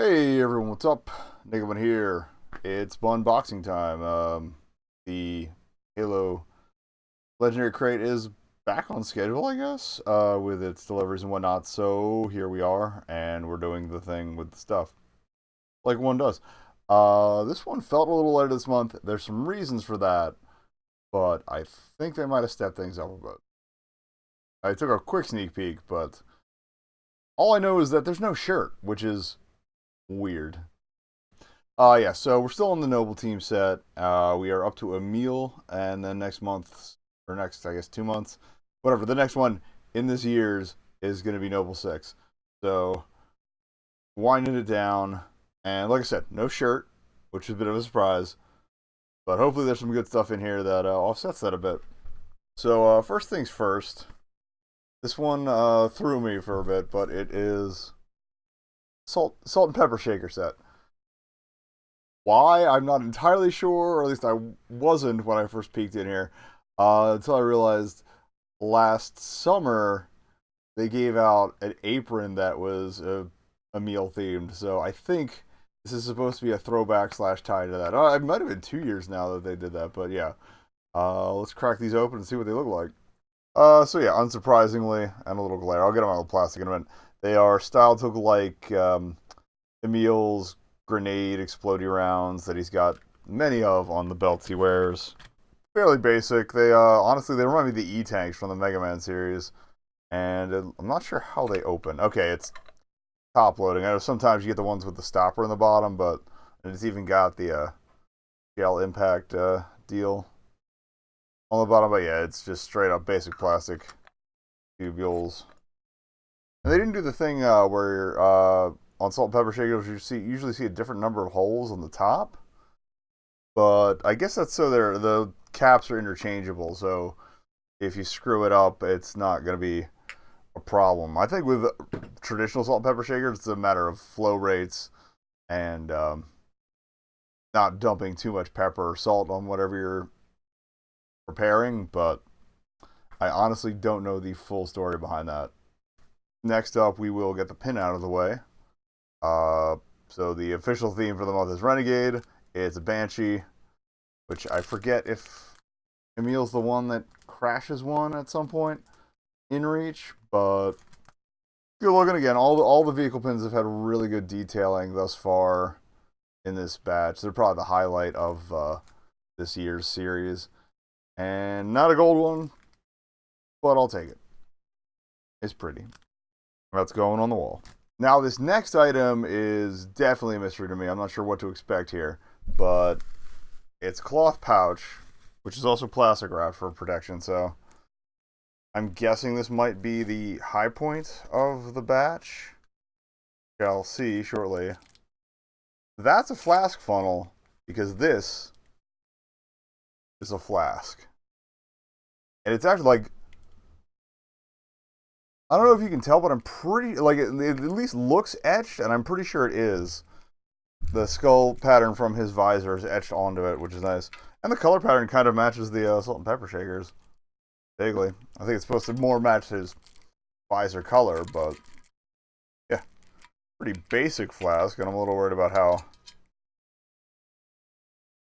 Hey everyone, what's up? Nekobun here. It's Bunboxing time. The Halo Legendary Crate is back on schedule, I guess, with its deliveries and whatnot. So here we are, and we're doing the thing with the stuff, like one does. This one felt a little later this month. There's some reasons for that, but I think they might have stepped things up a bit. I took a quick sneak peek, but all I know is that there's no shirt, which is weird. Yeah, so we're still on the Noble team set. We are up to Emile, and then next month, or next, I guess, 2 months, whatever, the next one in this year's is going to be Noble 6. So, winding it down, and like I said, no shirt, which is a bit of a surprise, but hopefully there's some good stuff in here that offsets that a bit. So, first things first, this one threw me for a bit, but it is salt and pepper shaker set. Why? I'm not entirely sure, or at least I wasn't when I first peeked in here, until I realized last summer they gave out an apron that was a meal themed. So I think this is supposed to be a throwback slash tie to that. It might have been 2 years now that they did that, but yeah. Let's crack these open and see what they look like. So yeah, unsurprisingly, and a little glare. I'll get them out of the plastic in a minute. They are styled to look like Emile's grenade explodey rounds that he's got many of on the belts he wears. Fairly basic. They honestly they remind me of the E-tanks from the Mega Man series, and I'm not sure how they open. Okay, it's top loading. I know sometimes you get the ones with the stopper in the bottom, but it's even got the gel impact deal on the bottom. But yeah, it's just straight up basic plastic tubules. And they didn't do the thing where on salt and pepper shakers you usually see a different number of holes on the top, but I guess that's so the caps are interchangeable. So if you screw it up, it's not going to be a problem. I think with traditional salt and pepper shakers, it's a matter of flow rates and not dumping too much pepper or salt on whatever you're preparing. But I honestly don't know the full story behind that. Next up, we will get the pin out of the way. So the official theme for the month is Renegade. It's a Banshee, which I forget if Emile's the one that crashes one at some point in Reach, but good looking again. All the vehicle pins have had really good detailing thus far in this batch. They're probably the highlight of this year's series, and not a gold one, but I'll take it. It's pretty. That's going on the wall. Now, this next item is definitely a mystery to me. I'm not sure what to expect here, but it's a cloth pouch, which is also plastic wrapped for protection, so I'm guessing this might be the high point of the batch. I'll see shortly. That's a flask funnel, because this is a flask. And it's actually like, I don't know if you can tell, but I'm pretty, like, it at least looks etched, and I'm pretty sure it is. The skull pattern from his visor is etched onto it, which is nice. And the color pattern kind of matches the salt and pepper shakers. Vaguely. I think it's supposed to more match his visor color, but yeah. Pretty basic flask, and I'm a little worried about how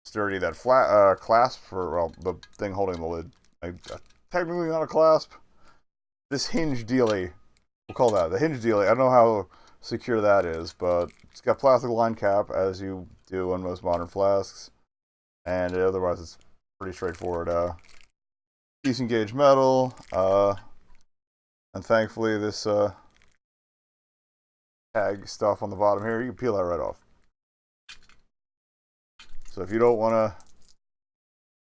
sturdy that clasp for, well, the thing holding the lid. Technically not a clasp. This hinge dealie, we'll call that the hinge dealie. I don't know how secure that is, but it's got plastic line cap, as you do on most modern flasks, and otherwise it's pretty straightforward. Decent gauge metal, and thankfully this tag stuff on the bottom here, you can peel that right off. So if you don't want to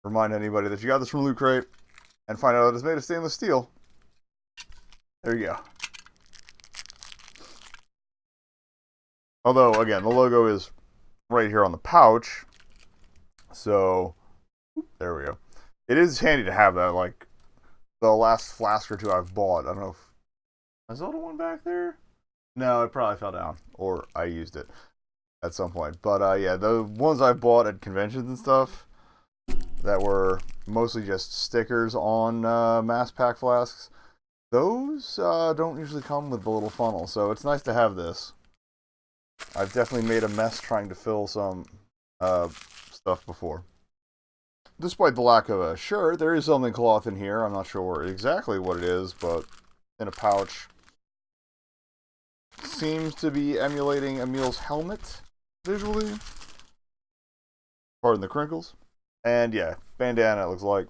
remind anybody that you got this from Loot Crate and find out that it's made of stainless steel, there you go. Although, again, the logo is right here on the pouch. So, there we go. It is handy to have that, like, the last flask or two I've bought. I don't know if... Is the other one back there? No, it probably fell down. Or I used it at some point. But, yeah, the ones I've bought at conventions and stuff that were mostly just stickers on mass pack flasks, those don't usually come with the little funnel, so it's nice to have this. I've definitely made a mess trying to fill some stuff before. Despite the lack of a shirt, there is something cloth in here. I'm not sure exactly what it is, but in a pouch. Seems to be emulating Emile's helmet, visually. Pardon the crinkles. And yeah, bandana, it looks like.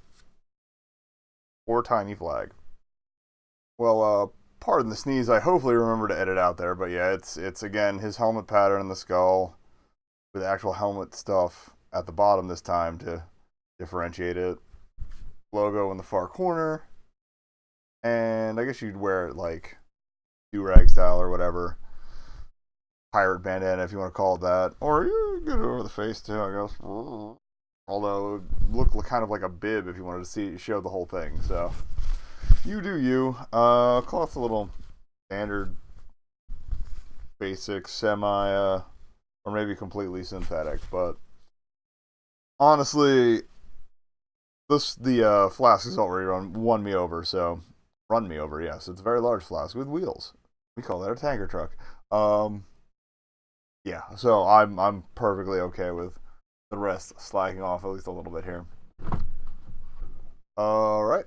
Or tiny flag. Well, pardon the sneeze. I hopefully remember to edit out there, but yeah, it's again his helmet pattern in the skull with actual helmet stuff at the bottom this time to differentiate it. Logo in the far corner, and I guess you'd wear it like do-rag style or whatever. Pirate bandana, if you want to call it that, or you get it over the face too, I guess. Although it would look kind of like a bib if you wanted to show the whole thing. So you do you. Cloth's a little standard, basic, semi, or maybe completely synthetic. But honestly, the flask has already won me over. So run me over. Yes, it's a very large flask with wheels. We call that a tanker truck. Yeah. So I'm perfectly okay with the rest slacking off at least a little bit here. Alright.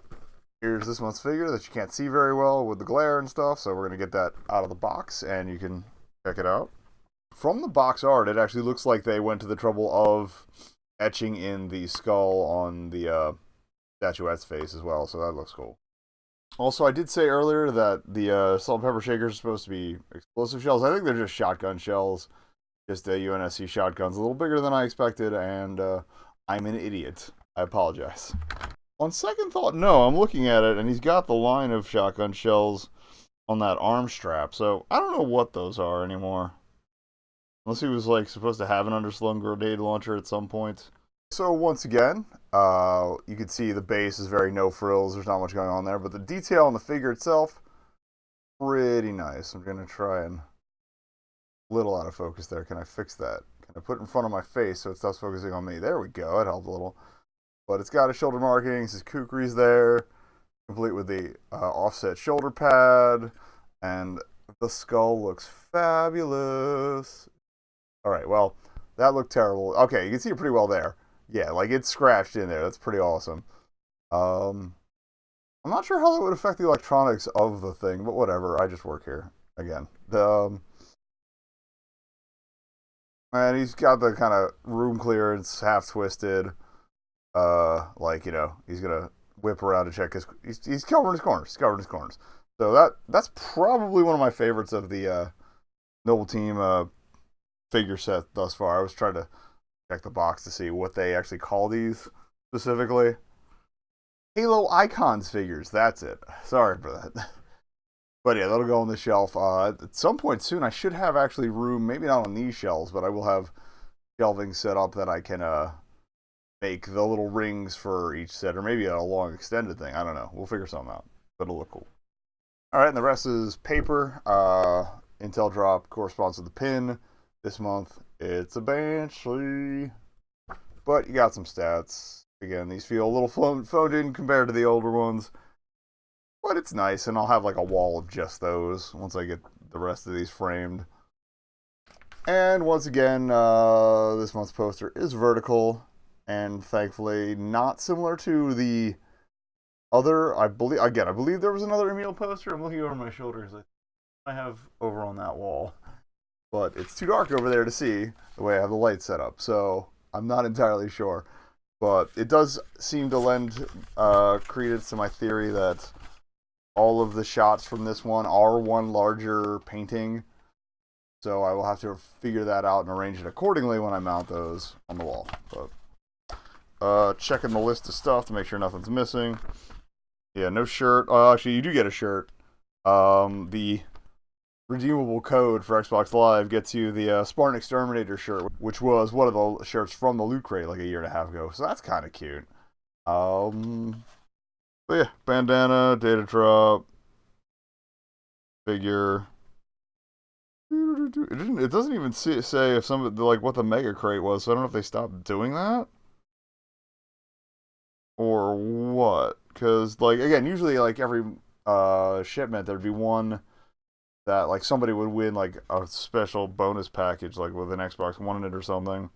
Here's this month's figure that you can't see very well with the glare and stuff, so we're going to get that out of the box and you can check it out. From the box art, it actually looks like they went to the trouble of etching in the skull on the statuette's face as well, so that looks cool. Also, I did say earlier that the salt and pepper shakers are supposed to be explosive shells. I think they're just shotgun shells. Just a UNSC shotgun's a little bigger than I expected, and I'm an idiot. I apologize. On second thought, no, I'm looking at it, and he's got the line of shotgun shells on that arm strap, so I don't know what those are anymore. Unless he was, like, supposed to have an underslung grenade launcher at some point. So, once again, you can see the base is very no frills, there's not much going on there, but the detail on the figure itself, pretty nice. I'm gonna try and... little out of focus there. Can I fix that? Can I put it in front of my face so it stops focusing on me? There we go. It helped a little. But it's got his shoulder markings. His kukri's there, complete with the offset shoulder pad. And the skull looks fabulous. Alright, well, that looked terrible. Okay, you can see it pretty well there. Yeah, like it's scratched in there. That's pretty awesome. I'm not sure how that would affect the electronics of the thing, but whatever. I just work here. Again. And he's got the kind of room clearance, half twisted. Like, you know, he's gonna whip around to check his. He's covering his corners. He's covering his corners. So that's probably one of my favorites of the Noble Team figure set thus far. I was trying to check the box to see what they actually call these specifically. Halo Icons figures. That's it. Sorry for that. But yeah, that'll go on the shelf. At some point soon, I should have actually room, maybe not on these shelves, but I will have shelving set up that I can make the little rings for each set, or maybe a long extended thing. I don't know. We'll figure something out, but it'll look cool. Alright, and the rest is paper. Intel Drop corresponds to the pin. This month, it's a Banshee. But you got some stats. Again, these feel a little phoned in compared to the older ones. But it's nice, and I'll have like a wall of just those once I get the rest of these framed. And once again, this month's poster is vertical, and thankfully not similar to the other. I believe there was another Emile poster. I'm looking over my shoulders. I have over on that wall, but it's too dark over there to see the way I have the light set up, so I'm not entirely sure. But it does seem to lend credence to my theory that all of the shots from this one are one larger painting. So I will have to figure that out and arrange it accordingly when I mount those on the wall. But checking the list of stuff to make sure nothing's missing. Yeah, no shirt. Actually, you do get a shirt. The redeemable code for Xbox Live gets you the Spartan Exterminator shirt, which was one of the shirts from the Loot Crate like a year and a half ago. So that's kind of cute. But yeah, bandana, data drop, figure. It doesn't even say if like what the mega crate was, so I don't know if they stopped doing that or what. Because like again, usually like every shipment there'd be one that like somebody would win like a special bonus package like with an Xbox One in it or something.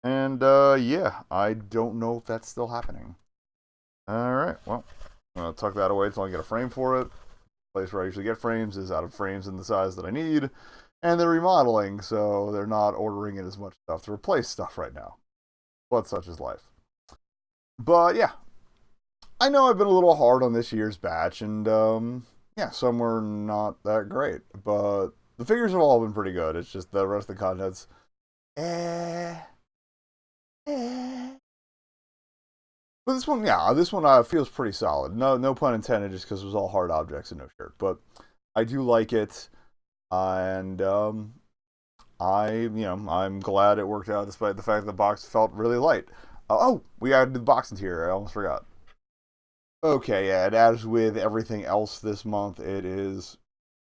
And yeah, I don't know if that's still happening. All right, well, I'm gonna tuck that away until I get a frame for it. The place where I usually get frames is out of frames in the size that I need, and they're remodeling, so they're not ordering in as much stuff to replace stuff right now. But such is life. But yeah, I know I've been a little hard on this year's batch, and yeah, some were not that great, but the figures have all been pretty good. It's just the rest of the contents, eh, eh. But this one, yeah, this one feels pretty solid. No, no pun intended, just because it was all hard objects and no shirt. But I do like it, and I'm glad it worked out despite the fact the box felt really light. Oh, we added the box into here. I almost forgot. Okay, yeah, and as with everything else this month, it is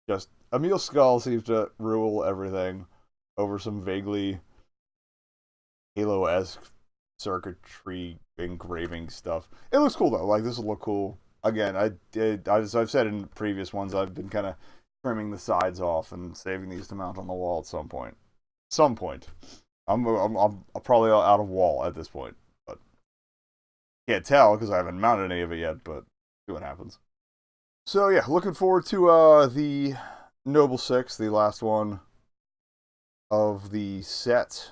just Emile Skull seems to rule everything over some vaguely Halo-esque circuitry engraving stuff. It looks cool though. Like this will look cool. Again, as I've said in previous ones, I've been kind of trimming the sides off and saving these to mount on the wall at some point. Some point. I'm probably out of wall at this point, but can't tell because I haven't mounted any of it yet. But see what happens. So yeah, looking forward to the Noble 6, the last one of the set.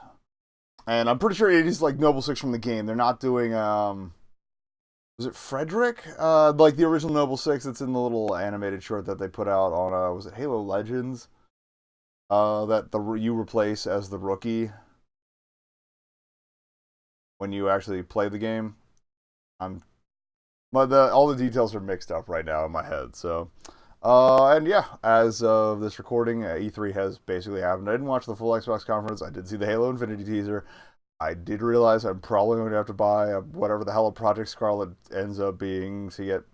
And I'm pretty sure it is like Noble 6 from the game. They're not doing, was it Frederick? Like the original Noble 6 that's in the little animated short that they put out on, was it Halo Legends? That you replace as the rookie when you actually play the game. All the details are mixed up right now in my head, so. And yeah, as of this recording, E3 has basically happened. I didn't watch the full Xbox conference. I did see the Halo Infinity teaser. I did realize I'm probably going to have to buy whatever the hell a Project Scarlet ends up being to get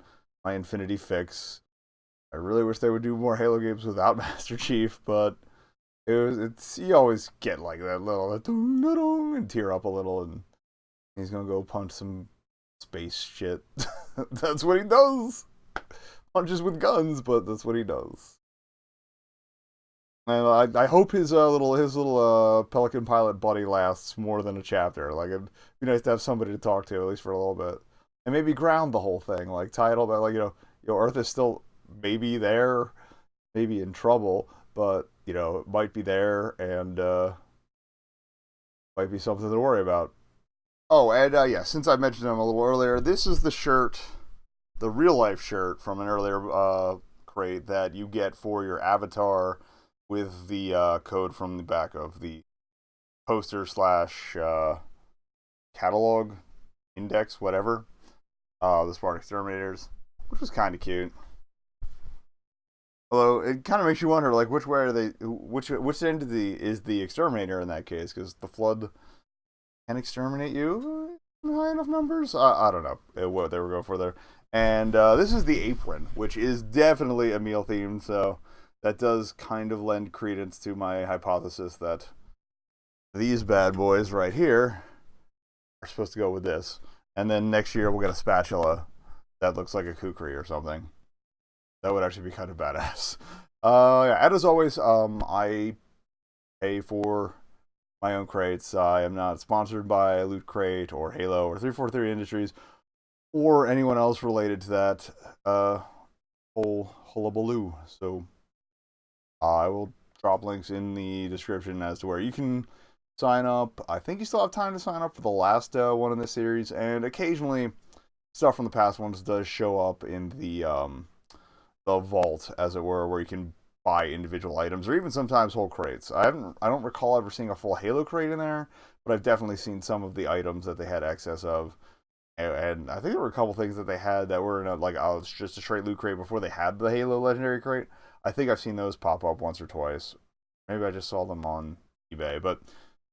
my Infinity fix. I really wish they would do more Halo games without Master Chief, but you always get like that little and tear up a little, and he's going to go punch some space shit. That's what he does. Punches with guns, but that's what he does. And I hope his little Pelican pilot buddy lasts more than a chapter. Like it'd be nice to have somebody to talk to at least for a little bit, and maybe ground the whole thing. Like tie it all back. Like Earth is still maybe there, maybe in trouble, but it might be there and might be something to worry about. Oh, and yeah, since I mentioned him a little earlier, this is the shirt. The real life shirt from an earlier crate that you get for your avatar with the code from the back of the poster / catalog index, whatever. The Spartan Exterminators, which was kind of cute. Although it kind of makes you wonder, like, which way are they? Which entity is the exterminator in that case? Because the Flood can exterminate you in high enough numbers. I don't know what they were going for there. And this is the apron, which is definitely Emile themed, so that does kind of lend credence to my hypothesis that these bad boys right here are supposed to go with this. And then next year we'll get a spatula that looks like a kukri or something. That would actually be kind of badass. Yeah, and as always, I pay for my own crates. I am not sponsored by Loot Crate or Halo or 343 Industries or anyone else related to that whole hullabaloo. So I will drop links in the description as to where you can sign up. I think you still have time to sign up for the last one in this series, and occasionally stuff from the past ones does show up in the vault, as it were, where you can buy individual items or even sometimes whole crates. I don't recall ever seeing a full Halo crate in there, but I've definitely seen some of the items that they had excess of. And I think there were a couple things that they had that were in it's just a straight loot crate before they had the Halo Legendary crate. I think I've seen those pop up once or twice. Maybe I just saw them on eBay. But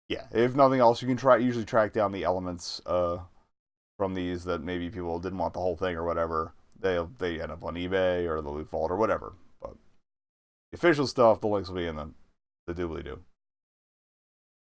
yeah, if nothing else, you can usually track down the elements from these that maybe people didn't want the whole thing or whatever. They end up on eBay or the Loot Vault or whatever. But the official stuff, the links will be in the doobly-doo.